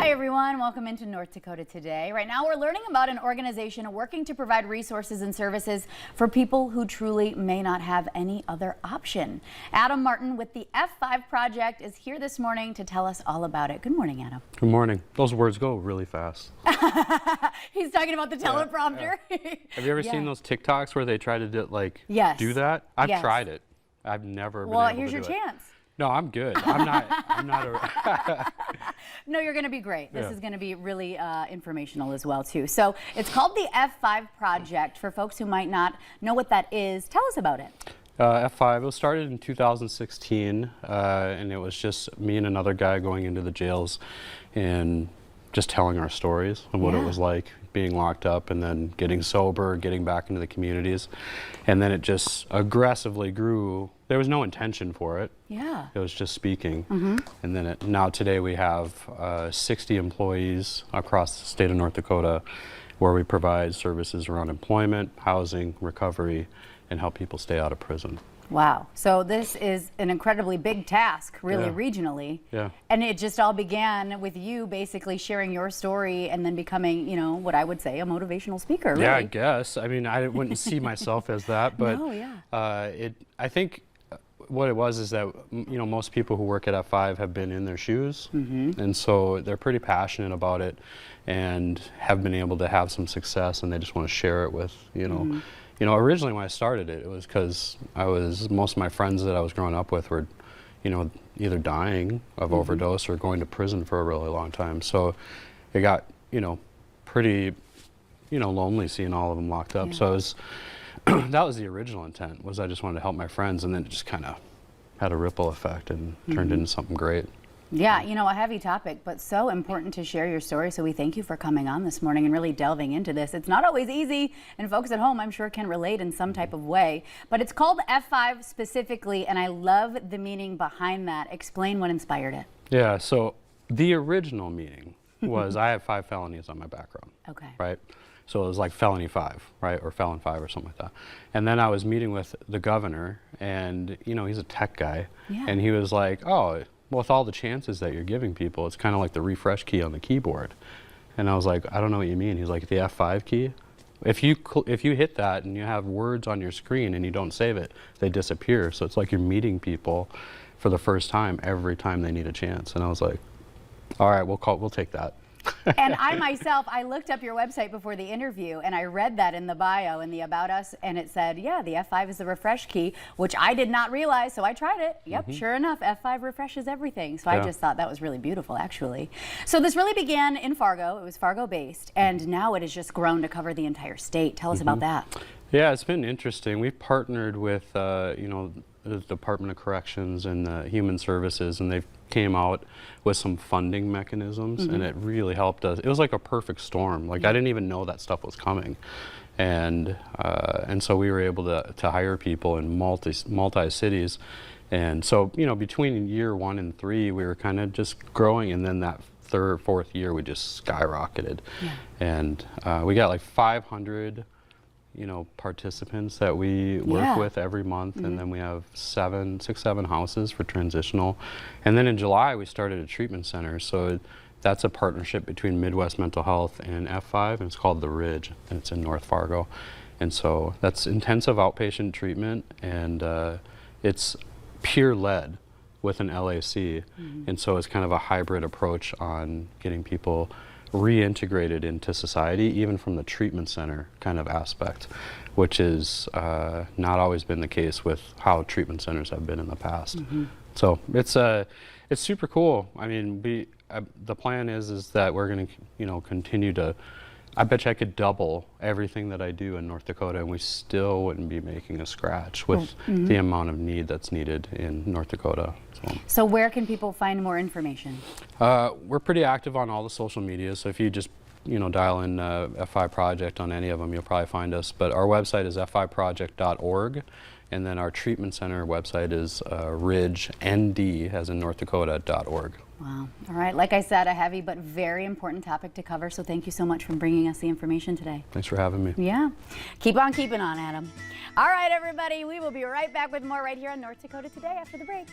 Hi everyone, welcome into North Dakota Today. Right now we're learning about an organization working to provide resources and services for people who truly may not have any other option. Adam Martin with the F5 Project is here this morning to tell us all about it. Good morning, Adam. Good morning. Those words go really fast. He's talking about the teleprompter. Yeah. Have you ever seen those TikToks where they try to do that? I've tried it. I've never been able to do it. Well, here's your chance. No, I'm good. I'm not a... No, you're going to be great. This is going to be really informational as well, too. So it's called the F5 Project. For folks who might not know what that is, tell us about it. F5, it was started in 2016, and it was just me and another guy going into the jails and just telling our stories of what it was like being locked up and then getting sober, getting back into the communities. And then it just aggressively grew. There was no intention for it. Yeah. It was just speaking. And then now today we have 60 employees across the state of North Dakota where we provide services around employment, housing, recovery, and help people stay out of prison. Wow. So this is an incredibly big task, really, regionally. Yeah. And it just all began with you basically sharing your story and then becoming, you know, what I would say a motivational speaker, really. Yeah, I guess. I mean, I wouldn't see myself as that, but I think what it was is that, you know, most people who work at F5 have been in their shoes, and so they're pretty passionate about it and have been able to have some success, and they just want to share it with, you know. You know, originally when I started it, it was because most of my friends that I was growing up with were, you know, either dying of overdose or going to prison for a really long time. So it got, you know, pretty, you know, lonely seeing all of them locked up. So it was, that was the original intent, was I just wanted to help my friends, and then it just kind of had a ripple effect and turned into something great. Yeah, you know, a heavy topic, but so important to share your story. So we thank you for coming on this morning and really delving into this. It's not always easy, and folks at home, I'm sure, can relate in some type of way. But it's called F5 specifically, and I love the meaning behind that. Explain what inspired it. Yeah, so the original meaning was I have 5 felonies on my background. Okay. Right? So it was like felony 5, right? Or felon 5 or something like that. And then I was meeting with the governor, and, you know, he's a tech guy. And he was like, oh, well, with all the chances that you're giving people, it's kind of like the refresh key on the keyboard. And I was like, I don't know what you mean. He's like, the F5 key? If you hit that and you have words on your screen and you don't save it, they disappear. So it's like you're meeting people for the first time every time they need a chance. And I was like, all right, we'll take that. And I myself, I looked up your website before the interview, and I read that in the bio, in the About Us, and it said, yeah, the F5 is the refresh key, which I did not realize, so I tried it. Yep, sure enough, F5 refreshes everything. So I just thought that was really beautiful, actually. So this really began in Fargo. It was Fargo-based, and now it has just grown to cover the entire state. Tell us about that. Yeah, it's been interesting. We've partnered with, you know, the Department of Corrections and Human Services, and they've came out with some funding mechanisms, and it really helped us. It was like a perfect storm. Like I didn't even know that stuff was coming, and so we were able to hire people in multi cities, and so, you know, between year 1 and 3 we were kind of just growing, and then that 3rd, 4th year we just skyrocketed, and we got like 500. You know, participants that we work with every month, and then we have 6, 7 houses for transitional. And then in July we started a treatment center, so that's a partnership between Midwest Mental Health and F5, and it's called The Ridge, and it's in North Fargo. And so that's intensive outpatient treatment, and it's peer-led with an LAC, and so it's kind of a hybrid approach on getting people reintegrated into society, even from the treatment center kind of aspect, which is not always been the case with how treatment centers have been in the past. So it's super cool. I mean, the plan is that we're going to, you know, continue to. I bet you I could double everything that I do in North Dakota, and we still wouldn't be making a scratch with the amount of need that's needed in North Dakota. So where can people find more information? We're pretty active on all the social media, so if you just, you know, dial in F5 Project on any of them, you'll probably find us. But our website is f5project.org, and then our treatment center website is ridgeND, as in North Dakota.org. Wow. All right. Like I said, a heavy but very important topic to cover. So thank you so much for bringing us the information today. Thanks for having me. Yeah. Keep on keeping on, Adam. All right, everybody. We will be right back with more right here on North Dakota Today after the break.